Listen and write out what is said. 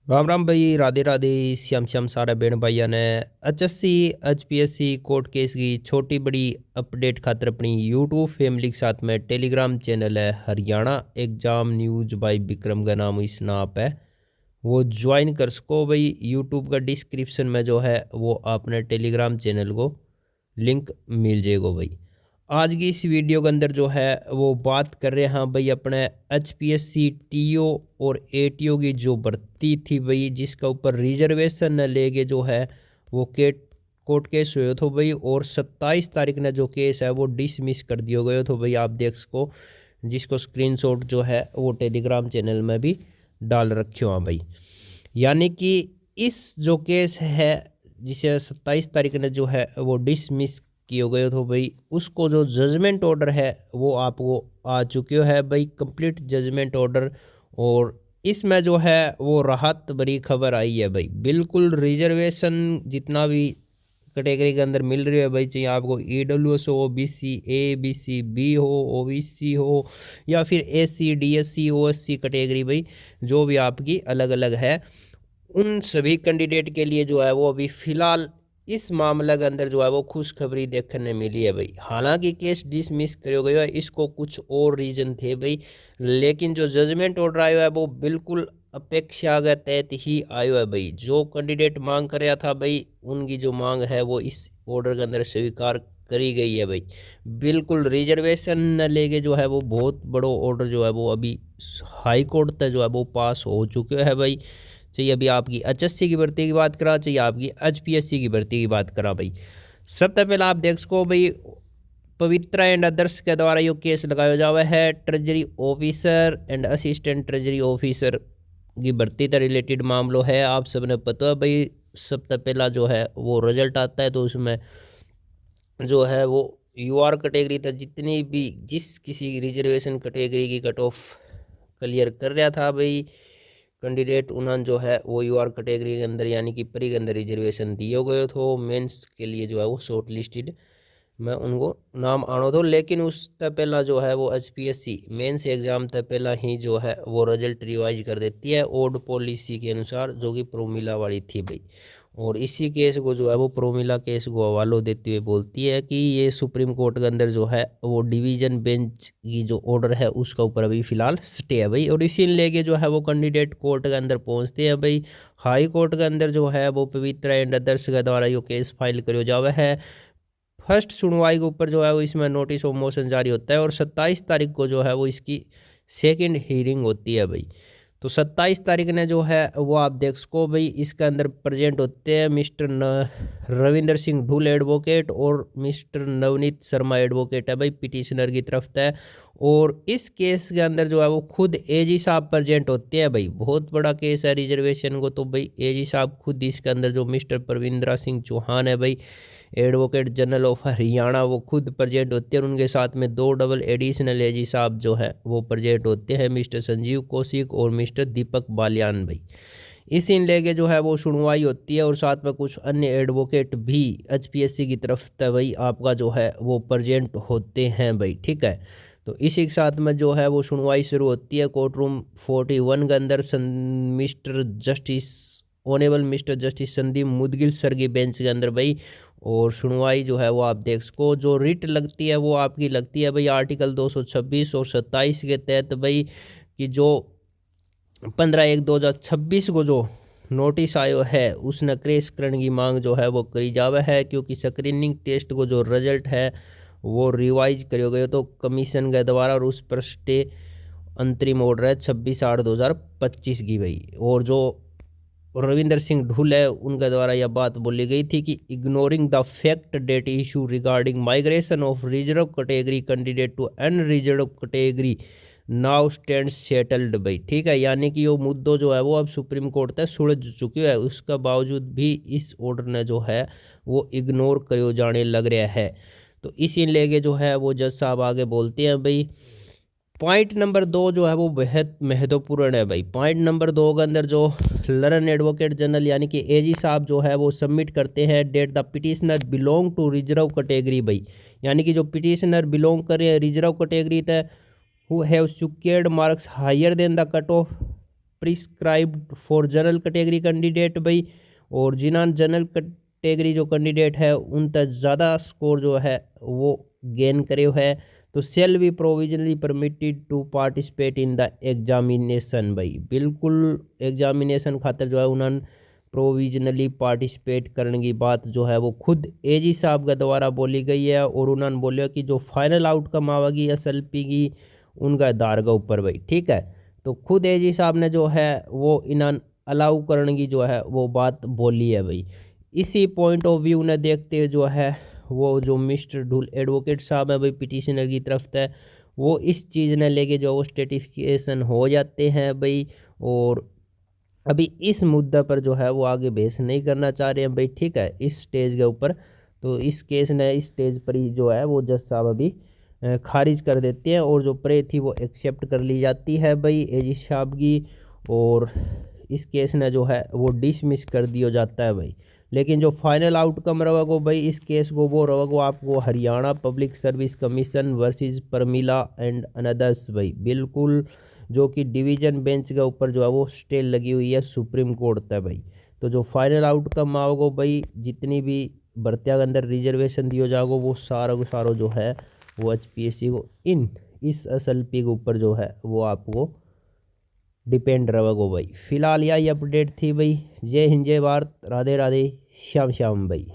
राम राम भाई, राधे राधे, श्याम श्याम सारा बेन भाइया ने HSC HPSC कोर्ट केस की छोटी बड़ी अपडेट खातर अपनी यूट्यूब फैमिली के साथ में टेलीग्राम चैनल है Haryana exam news by Vikram का नाम इस नाप है। वो ज्वाइन कर सको भाई। यूट्यूब का डिस्क्रिप्शन में जो है वो आपने टेलीग्राम चैनल को लिंक मिल जाएगा भाई। आज की इस वीडियो के अंदर जो है वो बात कर रहे हैं भाई अपने HPSC TO और ATO की जो भर्ती थी भाई, जिसका ऊपर रिजर्वेशन न लेके जो है वो कोर्ट केस हुए तो भाई, और 27 तारीख ने जो केस है वो डिसमिस कर दिया गया तो भाई। आप देख सको, जिसको स्क्रीनशॉट जो है वो टेलीग्राम चैनल में भी डाल रखे हो भाई। यानी कि इस जो केस है जिसे 27 तारीख ने जो है वो डिसमिस किए गए तो भाई, उसको जो जजमेंट ऑर्डर है वो आपको आ चुके है भाई, कंप्लीट जजमेंट ऑर्डर। और इसमें जो है वो राहत भरी खबर आई है भाई। बिल्कुल रिजर्वेशन जितना भी कैटेगरी के अंदर मिल रही है भाई, चाहे आपको EWS हो, BC A BC B हो, OBC हो, या फिर SC DSC OSC कैटेगरी भाई, जो भी आपकी अलग अलग है, उन सभी कैंडिडेट के लिए जो है वो अभी फिलहाल इस मामले के अंदर जो है वो खुशखबरी देखने मिली है भाई। हालांकि केस डिसमिस किया गया है, इसको कुछ और रीजन थे भाई, लेकिन जो जजमेंट ऑर्डर आया है वो बिल्कुल अपेक्षा के तहत ही आयो है भाई। जो कैंडिडेट मांग कर रहा था भाई, उनकी जो मांग है वो इस ऑर्डर के अंदर स्वीकार करी गई है भाई। बिल्कुल रिजर्वेशन न लेके जो है वो बहुत बड़ो ऑर्डर जो है वो अभी हाई कोर्ट तक जो है वो पास हो चुके है भाई। चाहिए अभी आपकी HSC की भर्ती की बात करा, चाहिए आपकी HPSC की भर्ती की बात करा भाई। सबसे पहले आप देख सको भाई, पवित्रा एंड अदर्स के द्वारा यो केस लगाया जावा है treasury officer and assistant treasury officer की भर्ती से रिलेटेड मामलो है। आप सबने पता है भाई, सबसे पहला जो है वो रिजल्ट आता है तो उसमें जो है वो UR कैटेगरी था, जितनी भी जिस किसी रिजर्वेशन कैटेगरी की कट ऑफ क्लियर कर रहा था भाई कैंडिडेट, उन्होंने जो है वो UR कैटेगरी के अंदर यानी कि प्री के अंदर रिजर्वेशन दिए गए तो मेंस के लिए जो है वो शॉर्ट लिस्टेड में उनको नाम आनो दो। लेकिन उससे पहला जो है वो HPSC मेंस एग्जाम से पहला ही जो है वो रिजल्ट रिवाइज कर देती है ओल्ड पॉलिसी के अनुसार, जो कि प्रोमिला वाली थी भाई। और इसी केस को जो है वो प्रोमिला केस को हवालो देते हुए बोलती है कि ये सुप्रीम कोर्ट के अंदर जो है वो डिवीजन बेंच की जो ऑर्डर है उसका ऊपर अभी फिलहाल स्टे है भाई। और इसी लेके जो है वो कैंडिडेट कोर्ट के अंदर पहुंचते हैं भाई। हाई कोर्ट के अंदर जो है वो पवित्रा एंड अदर्स के द्वारा यो केस फाइल करो जावा है। फर्स्ट सुनवाई के ऊपर जो है वो इसमें नोटिस ऑफ मोशन जारी होता है, और 27 तारीख को जो है वो इसकी सेकंड हियरिंग होती है भाई। तो 27 तारीख ने जो है वो आप देख सको भाई, इसके अंदर प्रेजेंट होते हैं मिस्टर रविंदर सिंह ढुल एडवोकेट और मिस्टर नवनीत शर्मा एडवोकेट है भाई पिटिशनर की तरफ से। और इस केस के अंदर जो है वो खुद AG साहब प्रेजेंट होते हैं भाई। बहुत बड़ा केस है रिजर्वेशन को, तो भाई AG साहब खुद इसके अंदर जो मिस्टर परविंद्रा सिंह चौहान है भाई, एडवोकेट जनरल ऑफ हरियाणा, वो खुद प्रेजेंट होते हैं। और उनके साथ में 2 डबल एडिशनल AG साहब जो है वो प्रेजेंट होते हैं, मिस्टर संजीव कौशिक और मिस्टर दीपक बालियान भाई। इसी लेके जो है वो सुनवाई होती है, और साथ में कुछ अन्य एडवोकेट भी HPSC की तरफ से भाई आपका जो है वो प्रेजेंट होते हैं भाई, ठीक है। तो इसी के साथ में जो है वो सुनवाई शुरू होती है कोर्ट रूम 41 के अंदर mister justice honourable mister justice Sandeep Mudgil sir की बेंच के अंदर भाई। और सुनवाई जो है वो आप देख सको, जो रिट लगती है वो आपकी लगती है भाई आर्टिकल 226 और 27 के तहत भाई, कि जो 15/1/2026 को जो नोटिस आयो है उसने क्रेशकरण की मांग जो है वो करी जावे है, क्योंकि स्क्रीनिंग टेस्ट को जो रिजल्ट है वो रिवाइज करो गए तो कमीशन के द्वारा, और उस पर स्टे अंतरिम ऑर्डर है 26/8/2025 की भाई। और जो रविंदर सिंह ढुल है उनके द्वारा यह बात बोली गई थी कि ignoring the fact that issue regarding migration of reserve category candidate to unreserved category now stand settled भाई, ठीक है। यानी कि वो मुद्दों जो है वो अब सुप्रीम कोर्ट तक सुलझ चुके है, उसका बावजूद भी इस ऑर्डर ने जो है वो इग्नोर करो जाने लग रहा है। तो इसी लेके जो है वो जज साहब आगे बोलते हैं भाई, पॉइंट नंबर 2 जो है वो बेहद महत्वपूर्ण है भाई। पॉइंट नंबर 2 के अंदर जो लर्न एडवोकेट जनरल यानी कि AG साहब जो है वो सबमिट करते हैं that the petitioner belong to reserve category भाई। यानी कि जो पिटिशनर बिलोंग कर रहे हैं रिजर्व कैटेगरी तक, who have secured marks higher than the cut off prescribed for general category candidate भाई, और जिन्होंने जनरल कैटेगरी जो कैंडिडेट है उन तक ज़्यादा स्कोर जो है वो गेन करे है, तो shall be provisionally permitted to participate in the examination भाई। बिल्कुल एग्जामिनेशन खातर जो है उन्होंने प्रोविजनली पार्टिसिपेट करने की बात जो है वो खुद एजी साहब के द्वारा बोली गई है, और उन्होंने बोलिया कि जो फाइनल आउटकम आवेगी SLP की उनका आधार के ऊपर भाई, ठीक है। तो खुद एजी साहब ने जो है वो इन्होंने अलाउ करने की जो है वो बात बोली है भाई। इसी पॉइंट ऑफ व्यू ने देखते हुए जो है वो जो मिस्टर ढुल एडवोकेट साहब है भाई पिटिशनर की तरफ से, वो इस चीज़ ने लेके जो वो स्टेटिफिकेशन हो जाते हैं भाई, और अभी इस मुद्दा पर जो है वो आगे बहस नहीं करना चाह रहे हैं भाई, ठीक है, इस स्टेज के ऊपर। तो इस केस ने इस स्टेज पर ही जो है वो जज साहब अभी खारिज कर देते हैं, और जो प्रे थी वो एक्सेप्ट कर ली जाती है भाई एजी साहब की, और इस केस ने जो है वो डिसमिस कर दिया जाता है भाई। लेकिन जो फाइनल आउटकम रहेगा भाई इस केस को वो रहेगा आपको Haryana public service commission versus Parmila and others भाई, बिल्कुल, जो कि डिवीजन बेंच के ऊपर जो है वो स्टे लगी हुई है सुप्रीम कोर्ट तक भाई। तो जो फाइनल आउटकम आओगे भाई, जितनी भी भर्तियों के अंदर रिजर्वेशन दिया जाएगा वो सारा को सारा जो है वो HPSC को इस SLP के ऊपर जो है वो आपको डिपेंड रहेगा भाई। फिलहाल यही अपडेट थी भाई। जय हिंद, जय भारत, राधे राधे, श्याम श्याम भाई।